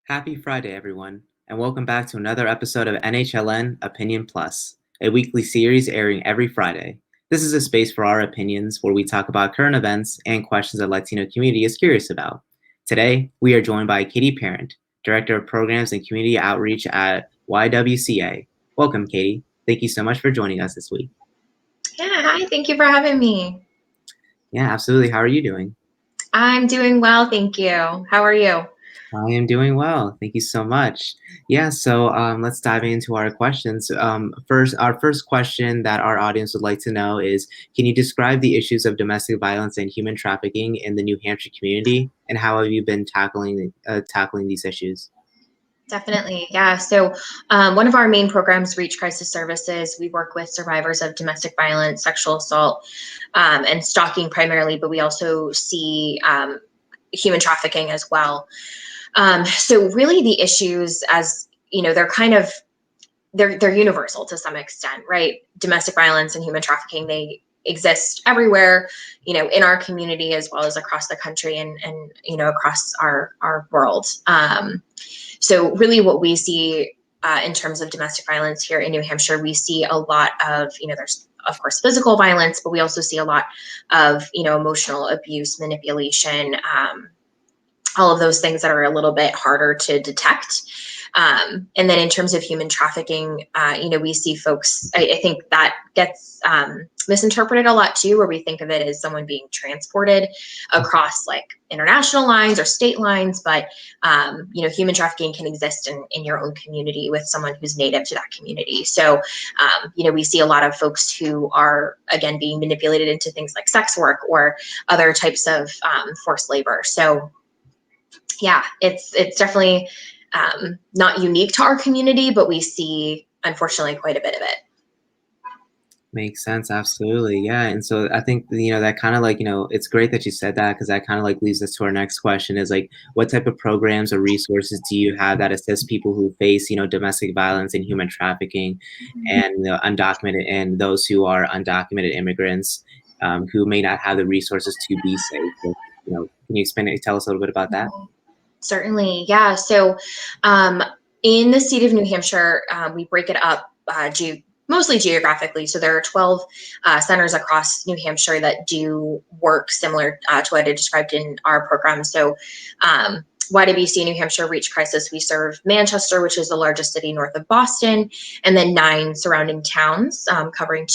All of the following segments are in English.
Happy Friday, everyone, and welcome back to another episode of NHLN Opinion Plus, a weekly series airing every Friday. This is a space for our opinions where we talk about current events and questions the Latino community is curious about. Today, we are joined by Katie Parent, Director of Programs and Community Outreach at YWCA. Welcome, Katie. Thank you so much for joining us this week. Yeah, hi, thank you for having me. Yeah, absolutely. How are you doing? I'm doing well, thank you. How are you? I am doing well. Thank you so much. Yeah, so let's dive into our questions. Our first question that our audience would like to know is, can you describe the issues of domestic violence and human trafficking in the New Hampshire community, and how have you been tackling these issues? Definitely, yeah. So one of our main programs, Reach Crisis Services, we work with survivors of domestic violence, sexual assault, and stalking primarily, but we also see human trafficking as well. So really the issues, as you know, they're universal to some extent, right? Domestic violence and human trafficking, they exist everywhere, in our community as well as across the country and across our world. So really what we see in terms of domestic violence here in New Hampshire, we see a lot of, there's of course physical violence, but we also see a lot of, emotional abuse, manipulation, all of those things that are a little bit harder to detect. And then in terms of human trafficking, we see folks, I think that gets misinterpreted a lot too, where we think of it as someone being transported across like international lines or state lines. But, human trafficking can exist in your own community with someone who's native to that community. So, we see a lot of folks who are, again, being manipulated into things like sex work or other types of forced labor. So, yeah, it's definitely not unique to our community, but we see, unfortunately, quite a bit of it. Makes sense, absolutely. Yeah. And so I think, that kind of like, it's great that you said that, because that kind of like leads us to our next question is like, what type of programs or resources do you have that assist people who face, domestic violence and human trafficking and undocumented, and those who are undocumented immigrants who may not have the resources to be safe? So, can you tell us a little bit about that? Certainly, yeah. So in the state of New Hampshire, we break it up mostly geographically. So there are 12 centers across New Hampshire that do work similar to what I described in our program. So YWCA New Hampshire Reach Crisis, we serve Manchester, which is the largest city north of Boston, and then 9 surrounding towns covering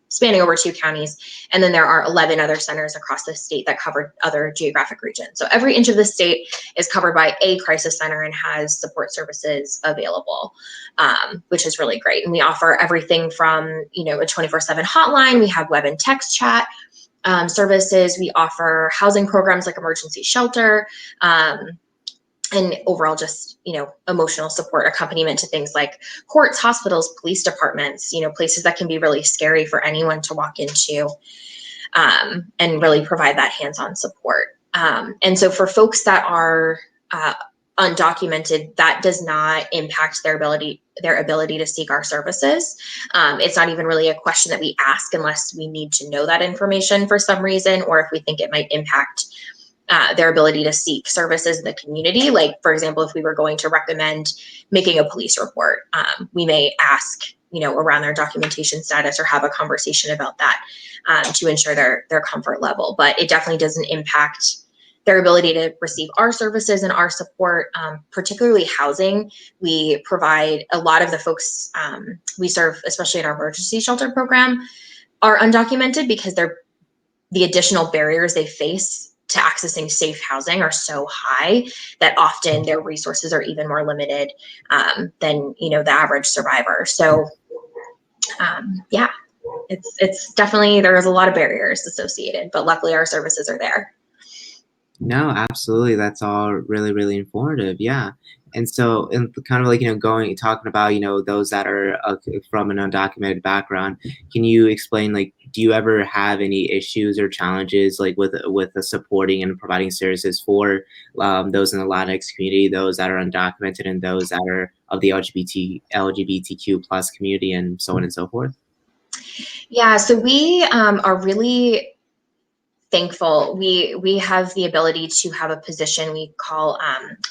spanning over 2 counties. And then there are 11 other centers across the state that cover other geographic regions. So every inch of the state is covered by a crisis center and has support services available, which is really great. And we offer everything from, a 24/7 hotline. We have web and text chat services. We offer housing programs like emergency shelter, and overall just, emotional support, accompaniment to things like courts, hospitals, police departments, places that can be really scary for anyone to walk into, and really provide that hands-on support. And so for folks that are undocumented, that does not impact their ability to seek our services. It's not even really a question that we ask unless we need to know that information for some reason, or if we think it might impact their ability to seek services in the community. Like, for example, if we were going to recommend making a police report, we may ask, around their documentation status or have a conversation about that to ensure their comfort level. But it definitely doesn't impact their ability to receive our services and our support, particularly housing. We provide a lot of the folks we serve, especially in our emergency shelter program, are undocumented because the additional barriers they face to accessing safe housing are so high that often their resources are even more limited than the average survivor. So yeah, it's definitely, there is a lot of barriers associated, but luckily our services are there. No, absolutely. That's all really, really informative. Yeah. And so, and kind of like, talking about, those that are from an undocumented background, can you explain, like, do you ever have any issues or challenges, like, with supporting and providing services for those in the Latinx community, those that are undocumented, and those that are of the LGBTQ plus community, and so on and so forth? Yeah, so we are really thankful. We have the ability to have a position we call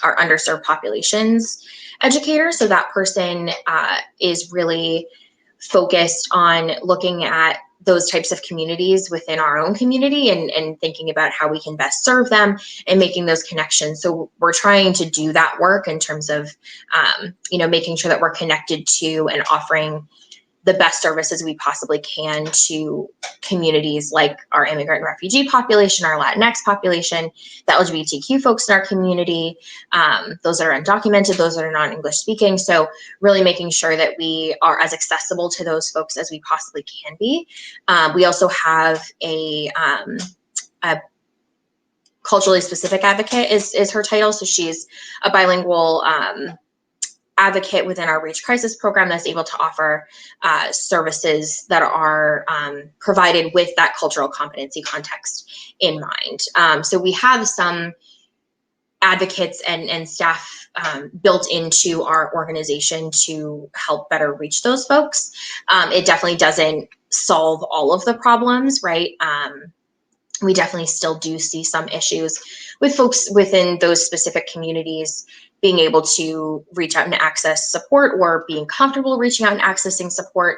our underserved populations educator. So that person is really focused on looking at those types of communities within our own community and thinking about how we can best serve them and making those connections. So we're trying to do that work in terms of, making sure that we're connected to and offering the best services we possibly can to communities like our immigrant and refugee population, our Latinx population, the LGBTQ folks in our community, those that are undocumented, those that are non-English speaking. So really making sure that we are as accessible to those folks as we possibly can be. We also have a culturally specific advocate is her title. So she's a bilingual advocate within our Reach Crisis program that's able to offer services that are provided with that cultural competency context in mind. So we have some advocates and staff built into our organization to help better reach those folks. It definitely doesn't solve all of the problems, right? We definitely still do see some issues with folks within those specific communities being able to reach out and access support or being comfortable reaching out and accessing support.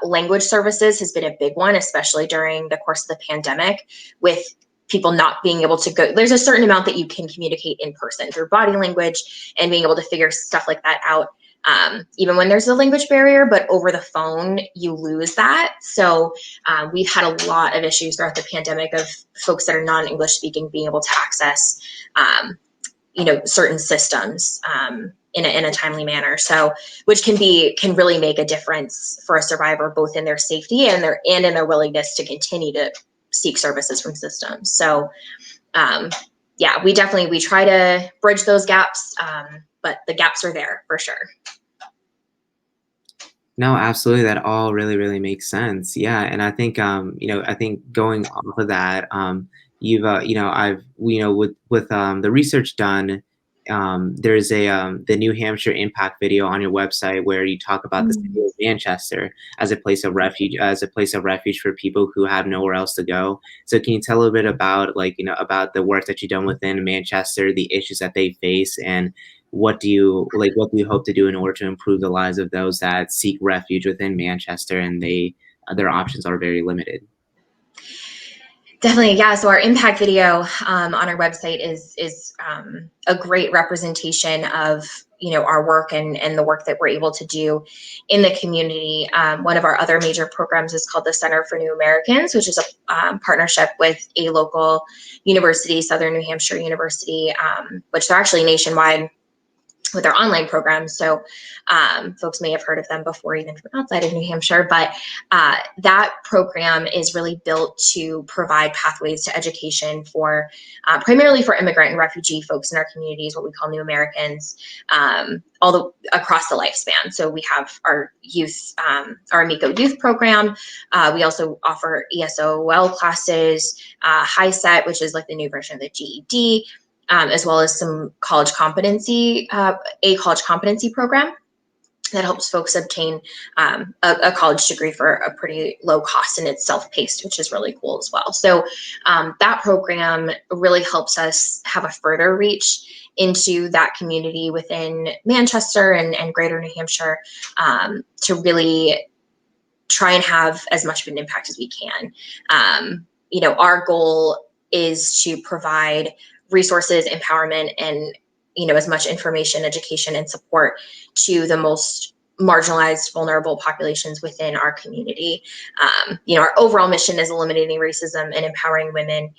Language services has been a big one, especially during the course of the pandemic, with people not being able to go. There's a certain amount that you can communicate in person through body language and being able to figure stuff like that out. Even when there's a language barrier, but over the phone, you lose that. So we've had a lot of issues throughout the pandemic of folks that are non-English speaking being able to access, certain systems in a timely manner. So, which can really make a difference for a survivor, both in their safety and in their willingness to continue to seek services from systems. So, we try to bridge those gaps, but the gaps are there for sure. No, absolutely. That all really, really makes sense. Yeah, and I think, I think going off of that, you've, with the research done, there's the New Hampshire impact video on your website where you talk about the city of Manchester as a place of refuge for people who have nowhere else to go. So, can you tell a little bit about, about the work that you've done within Manchester, the issues that they face, and what do you hope to do in order to improve the lives of those that seek refuge within Manchester and their options are very limited? Definitely, yeah. So our impact video on our website is a great representation of our work and the work that we're able to do in the community. One of our other major programs is called the Center for New Americans, which is a partnership with a local university, Southern New Hampshire University, which they're actually nationwide with their online programs. So folks may have heard of them before, even from outside of New Hampshire, but that program is really built to provide pathways to education for primarily for immigrant and refugee folks in our communities, what we call New Americans, across the lifespan. So we have our youth, our Amico youth program. We also offer ESOL classes, HiSET, which is like the new version of the GED, as well as some college competency, a college competency program that helps folks obtain a college degree for a pretty low cost, and it's self-paced, which is really cool as well. So that program really helps us have a further reach into that community within Manchester and greater New Hampshire, to really try and have as much of an impact as we can. Our goal is to provide resources, empowerment, and as much information, education, and support to the most marginalized, vulnerable populations within our community. Our overall mission is eliminating racism and empowering women.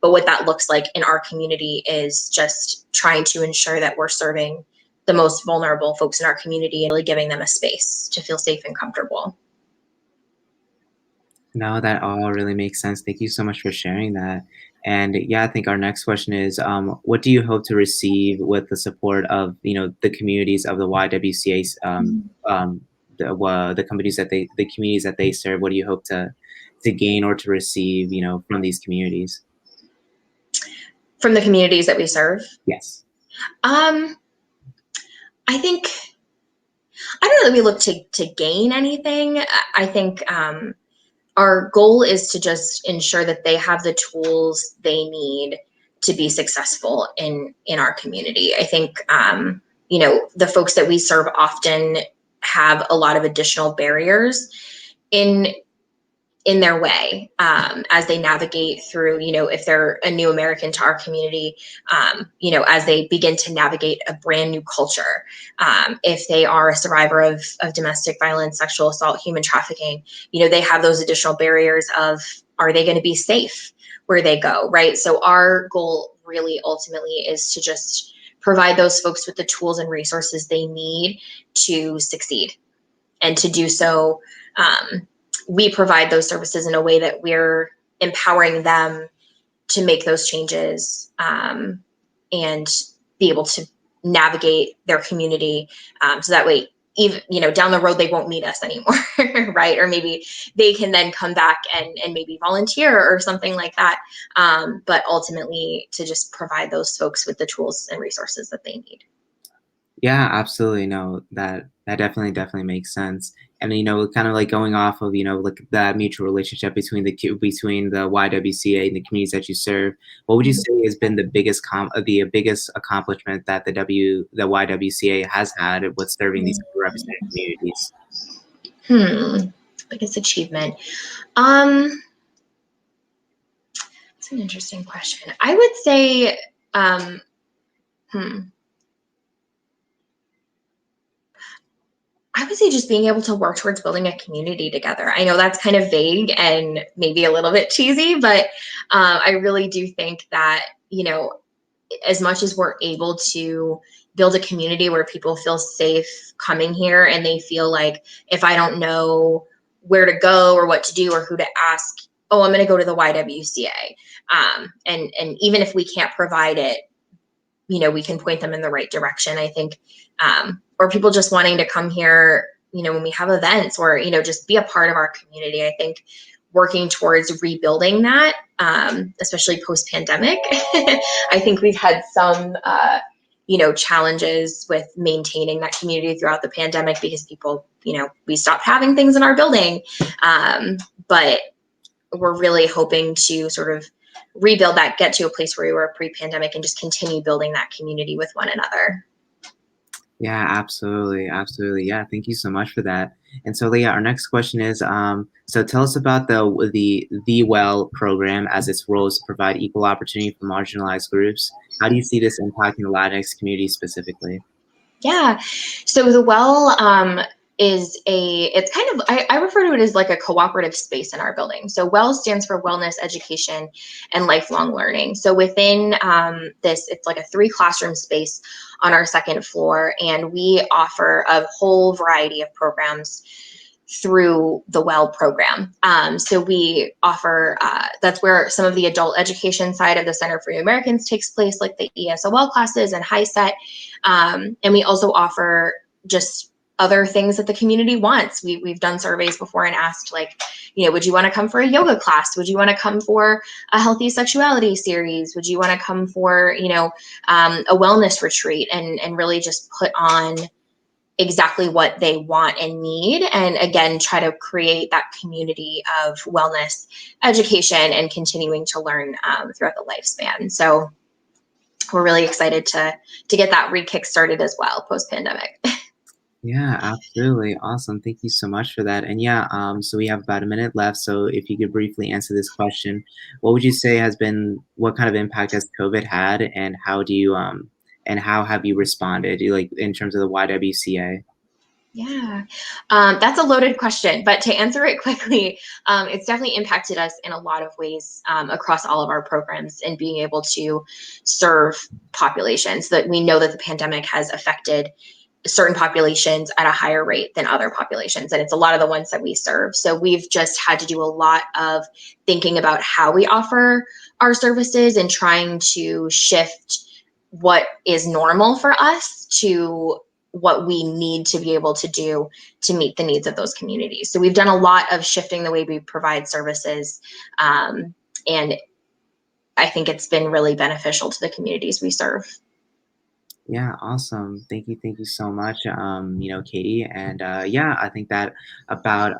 But what that looks like in our community is just trying to ensure that we're serving the most vulnerable folks in our community and really giving them a space to feel safe and comfortable. No, that all really makes sense. Thank you so much for sharing that. And yeah, I think our next question is, what do you hope to receive with the support of, the communities of the YWCA, the communities that they serve? What do you hope to gain or to receive, from these communities? From the communities that we serve? Yes. I think, I don't know that we look to gain anything. I think our goal is to just ensure that they have the tools they need to be successful in our community. I think the folks that we serve often have a lot of additional barriers in their way as they navigate through, if they're a new American to our community, as they begin to navigate a brand new culture. If they are a survivor of domestic violence, sexual assault, human trafficking, they have those additional barriers of, are they going to be safe where they go, right? So our goal really ultimately is to just provide those folks with the tools and resources they need to succeed. And to do so, we provide those services in a way that we're empowering them to make those changes and be able to navigate their community, so that way, even down the road, they won't need us anymore, right? Or maybe they can then come back and maybe volunteer or something like that. But ultimately, to just provide those folks with the tools and resources that they need. Yeah, absolutely. No, that definitely makes sense. And kind of like going off of like that mutual relationship between between the YWCA and the communities that you serve. What would you say has been the biggest accomplishment that the YWCA has had with serving these underrepresented communities? Biggest achievement. Um, it's an interesting question. I would say, um, hmm. I would say just being able to work towards building a community together. I know that's kind of vague and maybe a little bit cheesy, but I really do think that, as much as we're able to build a community where people feel safe coming here and they feel like, if I don't know where to go or what to do or who to ask, oh, I'm going to go to the YWCA. And even if we can't provide it, we can point them in the right direction. I think, or people just wanting to come here, when we have events, or, just be a part of our community. I think working towards rebuilding that, especially post pandemic, I think we've had some, challenges with maintaining that community throughout the pandemic because people, we stopped having things in our building. But we're really hoping to sort of rebuild that, get to a place where we were pre-pandemic, and just continue building that community with one another. Yeah, absolutely. Yeah, thank you so much for that. And so, yeah, our next question is, so tell us about the Well program as its role is to provide equal opportunity for marginalized groups. How do you see this impacting the Latinx community specifically? Yeah. So the Well it's kind of, I refer to it as like a cooperative space in our building. So Well stands for Wellness, Education, and Lifelong Learning. So within this, it's like a 3 classroom space on our second floor, and we offer a whole variety of programs through the Well program. So we offer, that's where some of the adult education side of the Center for New Americans takes place, like the ESOL classes and high set. And we also offer just other things that the community wants. We've done surveys before and asked, like, would you want to come for a yoga class? Would you want to come for a healthy sexuality series? Would you want to come for, a wellness retreat, and really just put on exactly what they want and need, and again try to create that community of wellness, education, and continuing to learn throughout the lifespan. So we're really excited to get that re-kick started as well post pandemic. Yeah, absolutely. Awesome. Thank you so much for that. And yeah, so we have about a minute left. So if you could briefly answer this question, what would you say what kind of impact has COVID had, and and how have you responded, like in terms of the YWCA? Yeah, that's a loaded question, but to answer it quickly, it's definitely impacted us in a lot of ways across all of our programs, and being able to serve populations that we know that the pandemic has affected certain populations at a higher rate than other populations. And it's a lot of the ones that we serve. So we've just had to do a lot of thinking about how we offer our services and trying to shift what is normal for us to what we need to be able to do to meet the needs of those communities. So we've done a lot of shifting the way we provide services. And I think it's been really beneficial to the communities we serve. Yeah, awesome. Thank you so much, Katie. And yeah, I think that about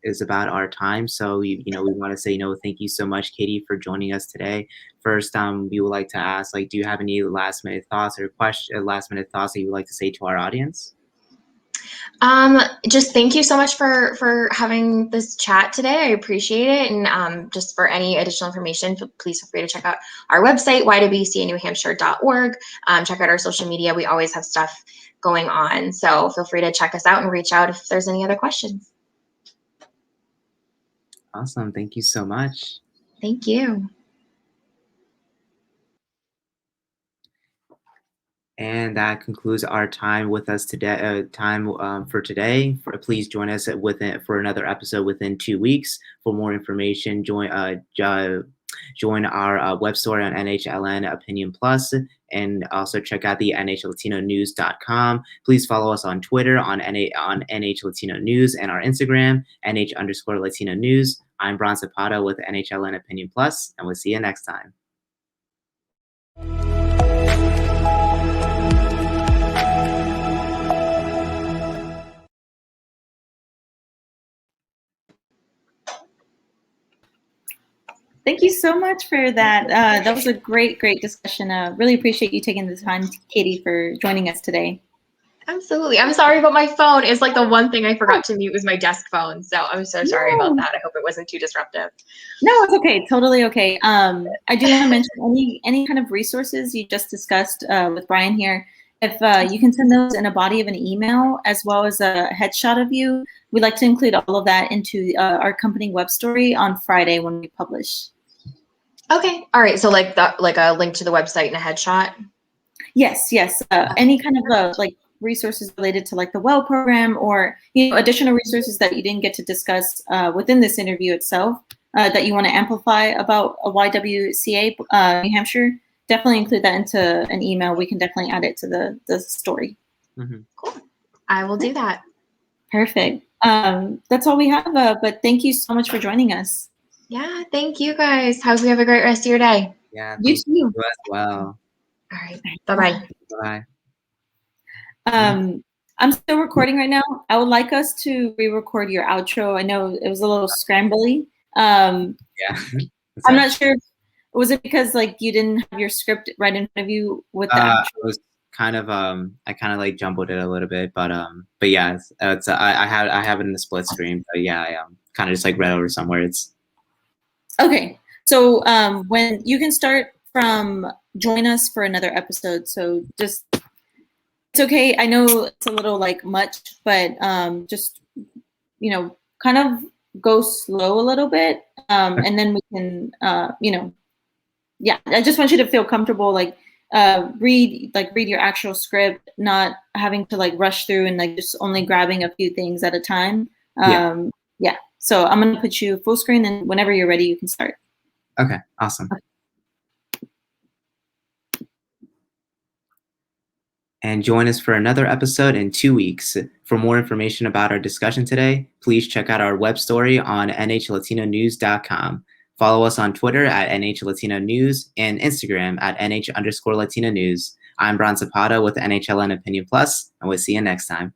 is about our time. So we want to say, thank you so much, Katie, for joining us today. First, we would like to ask, like, do you have any last minute thoughts that you would like to say to our audience? Just thank you so much for having this chat today. I appreciate it. And just for any additional information, please feel free to check out our website, YWCANewHampshire.org. Check out our social media. We always have stuff going on. So feel free to check us out and reach out if there's any other questions. Awesome. Thank you so much. Thank you. And that concludes our time with us today. For today. Please join us for another episode within 2 weeks. For more information, join our web story on NHLN Opinion Plus, and also check out the NHLatinoNews.com. Please follow us on Twitter on NH Latino News, and our Instagram NH_Latino News. I'm Bron Zapata with NHLN Opinion Plus, and we'll see you next time. Thank you so much for that. That was a great discussion. Really appreciate you taking the time, Katie, for joining us today. Absolutely. I'm sorry about my phone. It's like the one thing I forgot to mute was my desk phone. So I'm so sorry about that. I hope it wasn't too disruptive. No, it's okay. Totally okay. I do want to mention any kind of resources you just discussed with Brian here. If you can send those in a body of an email as well as a headshot of you, we'd like to include all of that into our company web story on Friday when we publish. Okay. All right. So like a link to the website and a headshot. Yes. Any kind of like resources related to like the WELL program, or additional resources that you didn't get to discuss within this interview itself that you want to amplify about a YWCA New Hampshire, definitely include that into an email. We can definitely add it to the story. Mm-hmm. Cool. I will do that. Perfect. That's all we have. But thank you so much for joining us. Yeah, thank you guys. Hope you have a great rest of your day. Yeah, you thank too. you as well. All right. Bye-bye. Bye. I'm still recording right now. I would like us to re-record your outro. I know it was a little scrambly. Yeah. I'm not sure. Was it because like you didn't have your script right in front of you with the outro? It was kind of I kind of like jumbled it a little bit, but yeah, it's I have it in the split screen, but yeah, I kind of just like read over some words. Okay, so when you can start from join us for another episode. So just it's okay. I know it's a little like much, but just kind of go slow a little bit, and then we can yeah. I just want you to feel comfortable, like read your actual script, not having to like rush through and like just only grabbing a few things at a time. Yeah. So I'm gonna put you full screen, and whenever you're ready, you can start. Okay, awesome. Okay. And join us for another episode in 2 weeks. For more information about our discussion today, please check out our web story on NHLatinoNews.com. Follow us on Twitter at NHLatinoNews and Instagram at NH_Latino News. I'm Bron Zapata with NHLN Opinion Plus, and we'll see you next time.